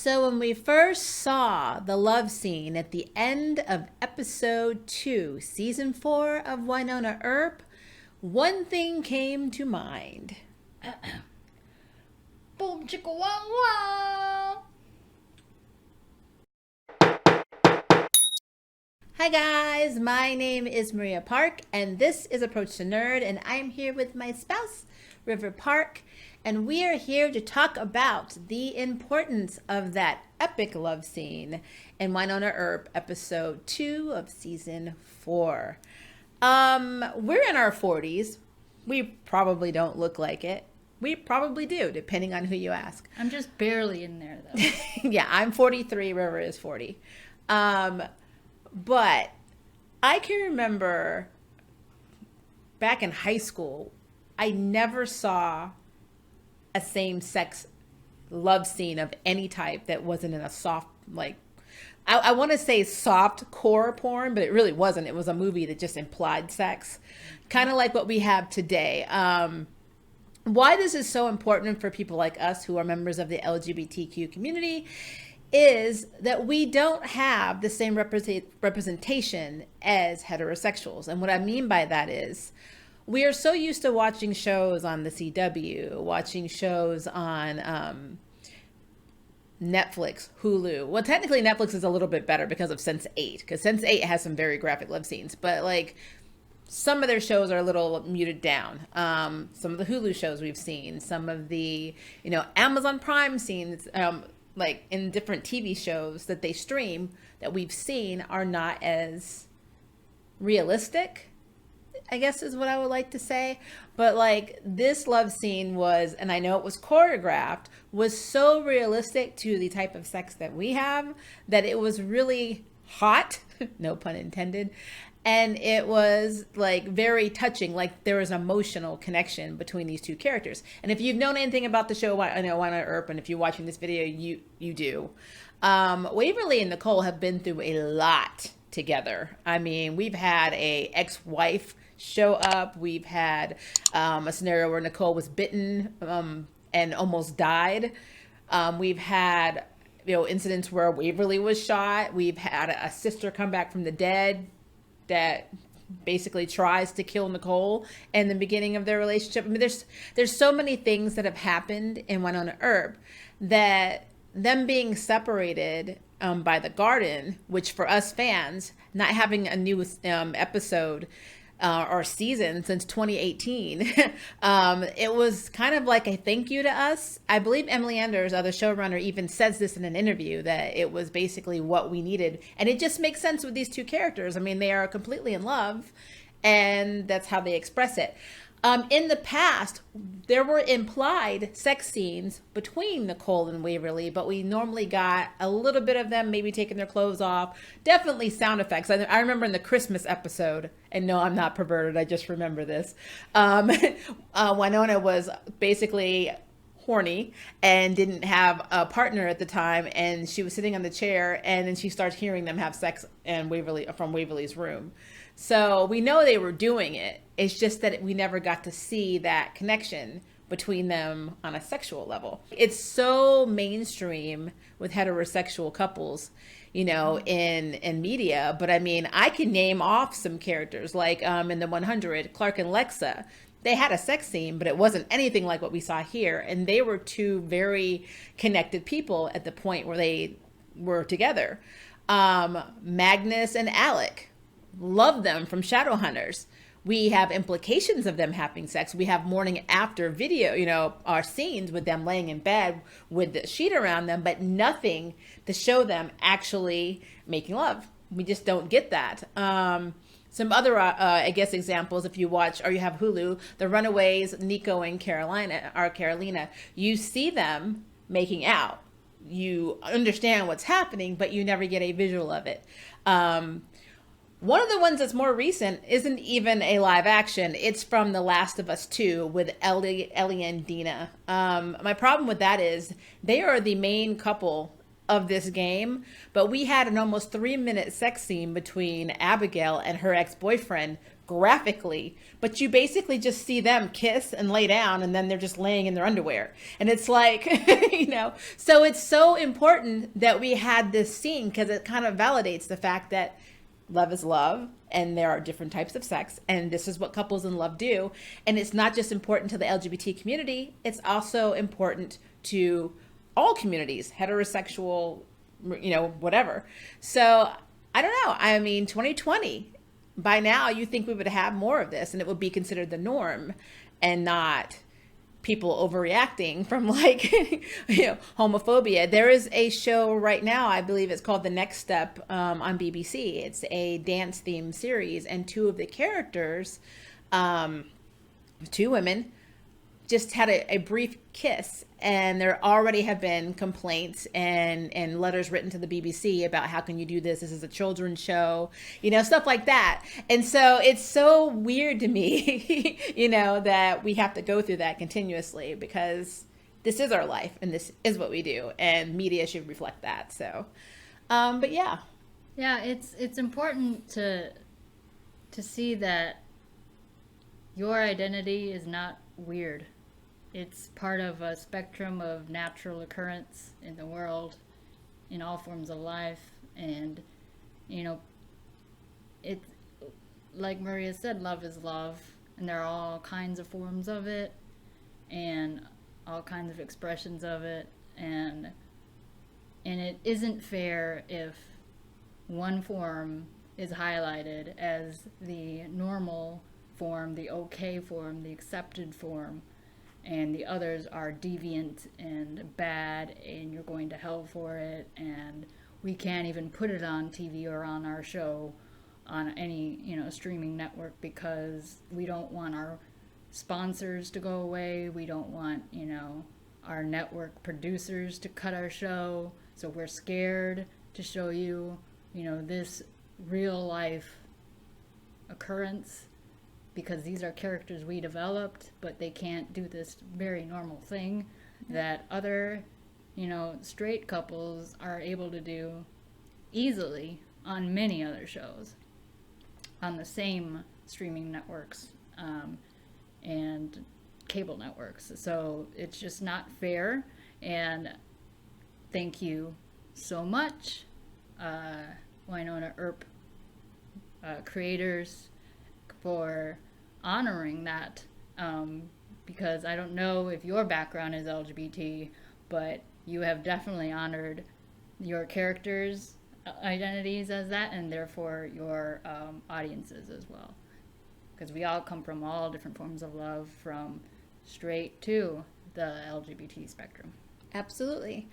So when we first saw the love scene at the end of episode 2, season 4 of Wynonna Earp, one thing came to mind. Boom chicka wow wow. Hi guys, my name is Maria Park and this is Approach to Nerd, and I'm here with my spouse, River Park, and we are here to talk about the importance of that epic love scene in Wynonna Earp episode 2 of season 4. We're in our 40s. We probably don't look like it. We probably do, depending on who you ask. I'm just barely in there though. Yeah, I'm 43, River is 40. But I can remember back in high school, I never saw a same-sex love scene of any type that wasn't in a soft, like, I want to say soft core porn, but it really wasn't. It was a movie that just implied sex, kind of like what we have today. Why this is so important for people like us who are members of the LGBTQ community is that we don't have the same representation as heterosexuals. And what I mean by that is we are so used to watching shows on the CW, watching shows on Netflix, Hulu. Well, technically Netflix is a little bit better because of Sense8, because Sense8 has some very graphic love scenes, but like some of their shows are a little muted down. Some of the Hulu shows we've seen, some of the, Amazon Prime scenes, like in different TV shows that they stream that we've seen are not as realistic, I guess is what I would like to say. But like this love scene was, and I know it was choreographed, was so realistic to the type of sex that we have that it was really hot, no pun intended. And it was like very touching, like there was an emotional connection between these two characters. And if you've known anything about the show, I know Wynonna Earp, and if you're watching this video, you do. Waverly and Nicole have been through a lot together. I mean, we've had a ex-wife show up. We've had a scenario where Nicole was bitten and almost died. We've had incidents where Waverly was shot. We've had a sister come back from the dead that basically tries to kill Nicole in the beginning of their relationship. I mean, there's so many things that have happened in Wynonna Earp that them being separated by the garden, which for us fans, not having a new episode or season since 2018, it was kind of like a thank you to us. I believe Emily Anders, the showrunner, even says this in an interview, that it was basically what we needed. And it just makes sense with these two characters. I mean, they are completely in love, and that's how they express it. In the past, there were implied sex scenes between Nicole and Waverly, but we normally got a little bit of them maybe taking their clothes off. Definitely sound effects. I remember in the Christmas episode, and no, I'm not perverted, I just remember this. Wynonna was basically horny and didn't have a partner at the time, and she was sitting on the chair, and then she starts hearing them have sex and from Waverly's room. So we know they were doing it. It's just that we never got to see that connection between them on a sexual level. It's so mainstream with heterosexual couples, in media. But I mean, I can name off some characters like in the 100, Clark and Lexa. They had a sex scene, but it wasn't anything like what we saw here. And they were two very connected people at the point where they were together. Magnus and Alec. Love them from Shadowhunters. We have implications of them having sex. We have morning after video, our scenes with them laying in bed with the sheet around them, but nothing to show them actually making love. We just don't get that. Some other, examples, if you watch or you have Hulu, The Runaways, Nico and Carolina, you see them making out. You understand what's happening, but you never get a visual of it. One of the ones that's more recent isn't even a live action. It's from The Last of Us 2 with Ellie and Dina. My problem with that is they are the main couple of this game, but we had an almost 3-minute sex scene between Abigail and her ex-boyfriend graphically, but you basically just see them kiss and lay down, and then they're just laying in their underwear. And it's like, so it's so important that we had this scene, because it kind of validates the fact that love is love, and there are different types of sex, and this is what couples in love do. And it's not just important to the LGBT community, it's also important to all communities, heterosexual, whatever. So I don't know. I mean, 2020, by now you think we would have more of this and it would be considered the norm and not people overreacting from homophobia. There is a show right now, I believe it's called The Next Step, on BBC. It's a dance themed series, and two of the characters, two women, just had a brief kiss, and there already have been complaints and letters written to the BBC about how can you do this? This is a children's show, stuff like that. And so it's so weird to me, that we have to go through that continuously, because this is our life and this is what we do, and media should reflect that. So, but yeah. Yeah, it's important to see that your identity is not weird. It's part of a spectrum of natural occurrence in the world, in all forms of life. And, it, like Maria said, love is love. And there are all kinds of forms of it, and all kinds of expressions of it. And it isn't fair if one form is highlighted as the normal form, the okay form, the accepted form, and the others are deviant and bad, and you're going to hell for it, and we can't even put it on TV or on our show on any streaming network because we don't want our sponsors to go away, we don't want our network producers to cut our show, so we're scared to show you this real life occurrence, because these are characters we developed, but they can't do this very normal thing that other, straight couples are able to do easily on many other shows, on the same streaming networks and cable networks. So it's just not fair, and thank you so much, Wynonna Earp creators, for honoring that, because I don't know if your background is LGBT, but you have definitely honored your characters' identities as that, and therefore your audiences as well, because we all come from all different forms of love, from straight to the LGBT spectrum. Absolutely.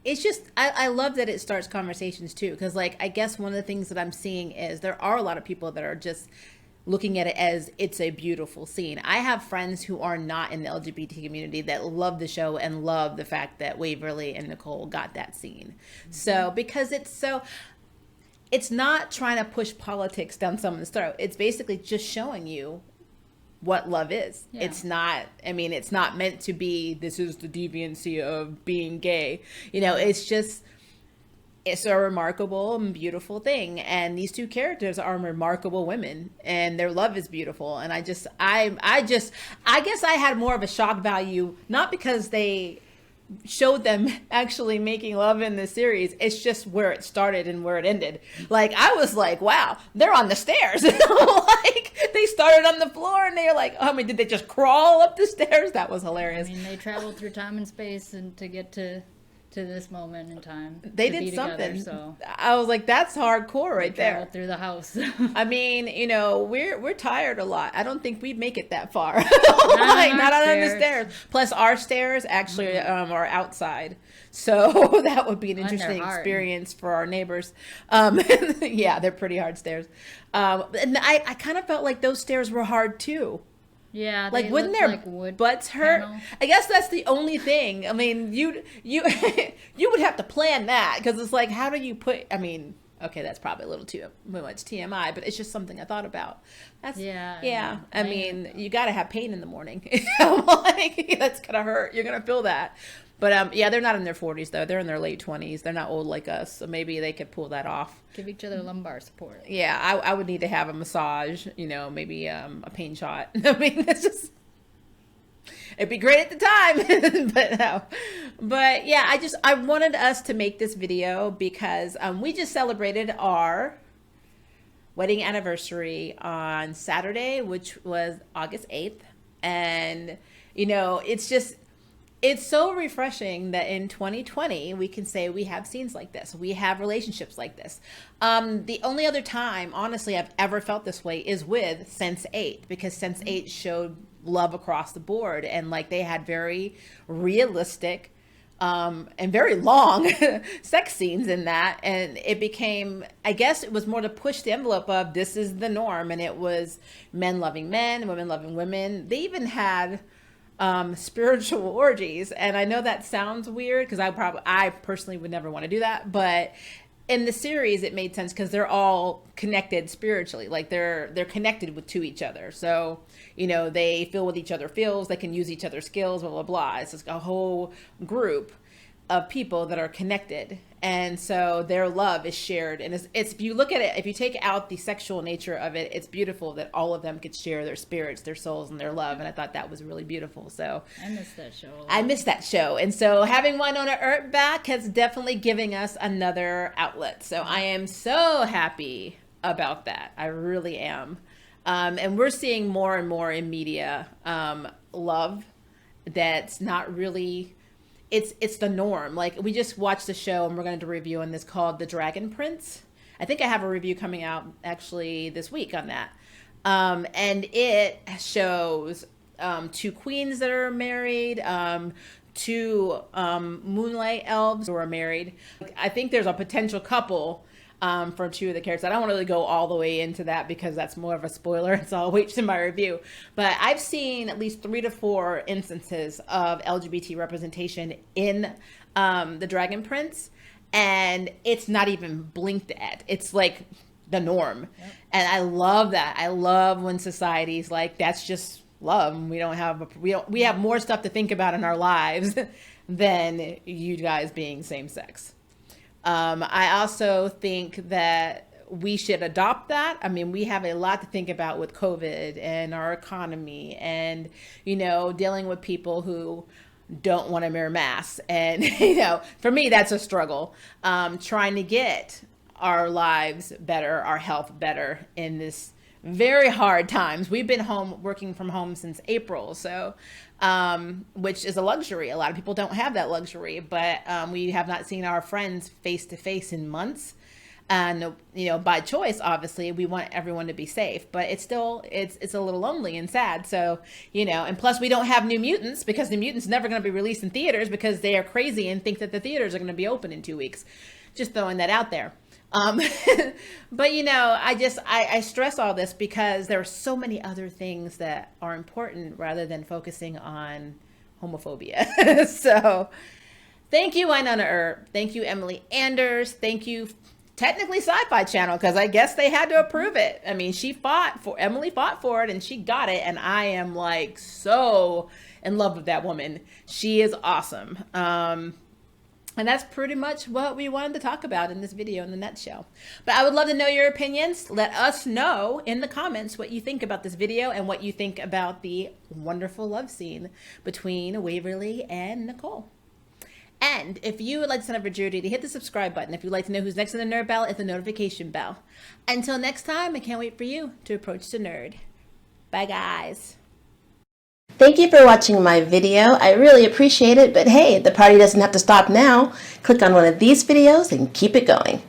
It's just, I love that it starts conversations too, because I guess one of the things that I'm seeing is there are a lot of people that are just looking at it as it's a beautiful scene. I have friends who are not in the LGBT community that love the show and love the fact that Waverly and Nicole got that scene. Mm-hmm. So, because it's not trying to push politics down someone's throat. It's basically just showing you what love is. Yeah. It's not meant to be, this is the deviancy of being gay. It's a remarkable and beautiful thing. And these two characters are remarkable women, and their love is beautiful. And I guess I had more of a shock value, not because they showed them actually making love in the series. It's just where it started and where it ended. I was like, wow, they're on the stairs. They started on the floor, and they're like, did they just crawl up the stairs? That was hilarious. They traveled through time and space and to get to this moment in time. They did something. So I was like, that's hardcore right there. Through the house. We're tired a lot. I don't think we'd make it that far. Not on the stairs. Plus, our stairs actually are outside, so that would be an interesting experience for our neighbors. Yeah, they're pretty hard stairs. And I kind of felt like those stairs were hard too. Yeah, wouldn't their butts hurt? Panel. I guess that's the only thing. You you would have to plan that, because it's like, how do you put? Okay, that's probably a little too much TMI, but it's just something I thought about. That's yeah. You got to have pain in the morning. That's gonna hurt. You're gonna feel that. But yeah, they're not in their 40s though. They're in their late 20s. They're not old like us, so maybe they could pull that off. Give each other lumbar support. Yeah, I would need to have a massage, maybe a pain shot. I mean, it's just, it'd be great at the time, but no. But yeah, I wanted us to make this video because we just celebrated our wedding anniversary on Saturday, which was August 8th. And, it's so refreshing that in 2020, we can say we have scenes like this. We have relationships like this. The only other time, honestly, I've ever felt this way is with Sense8, because Sense8 showed love across the board. And like they had very realistic and very long sex scenes in that. And it became, I guess it was more to push the envelope of this is the norm. And it was men loving men, women loving women. They even had spiritual orgies. And I know that sounds weird because I personally would never want to do that. But in the series, it made sense because they're all connected spiritually. Like they're connected to each other. So, they feel what each other feels. They can use each other's skills, blah, blah, blah. It's just a whole group of people that are connected. And so their love is shared. And it's if you look at it, if you take out the sexual nature of it, it's beautiful that all of them could share their spirits, their souls, and their love. And I thought that was really beautiful. So I missed that show a lot. I missed that show. And so having Wynonna Earp back has definitely given us another outlet. So I am so happy about that. I really am. And we're seeing more and more in media love that's not really, it's the norm. Like we just watched a show and we're going to do a review on this called The Dragon Prince. I think I have a review coming out actually this week on that. And it shows two queens that are married, two moonlight elves who are married. I think there's a potential couple for two of the characters. I don't want to really go all the way into that because that's more of a spoiler, so I'll wait to my review. But I've seen at least 3 to 4 instances of LGBT representation in The Dragon Prince, and it's not even blinked at. It's like the norm. Yep. And I love that. I love when society's like, that's just love. We have more stuff to think about in our lives than you guys being same sex. I also think that we should adopt that. I mean, we have a lot to think about with COVID and our economy and, dealing with people who don't want to wear masks. And, for me, that's a struggle. Trying to get our lives better, our health better in this very hard times. We've been working from home since April. So, which is a luxury. A lot of people don't have that luxury, but we have not seen our friends face to face in months. And, by choice, obviously, we want everyone to be safe, but it's still, it's a little lonely and sad. So, and plus we don't have New Mutants because New Mutants never going to be released in theaters because they are crazy and think that the theaters are going to be open in 2 weeks. Just throwing that out there. But I stress all this because there are so many other things that are important rather than focusing on homophobia. So thank you, Wynonna Earp. Thank you, Emily Anders. Thank you, technically Sci-Fi Channel, because I guess they had to approve it. I mean, Emily fought for it and she got it. And I am like so in love with that woman. She is awesome. And that's pretty much what we wanted to talk about in this video in the nutshell. But I would love to know your opinions. Let us know in the comments what you think about this video and what you think about the wonderful love scene between Waverly and Nicole. And if you would like to sign up for Jury Duty, hit the subscribe button. If you'd like to know who's next on the nerd ballot, hit the notification bell. Until next time, I can't wait for you to approach the nerd. Bye, guys. Thank you for watching my video. I really appreciate it, but hey, the party doesn't have to stop now. Click on one of these videos and keep it going.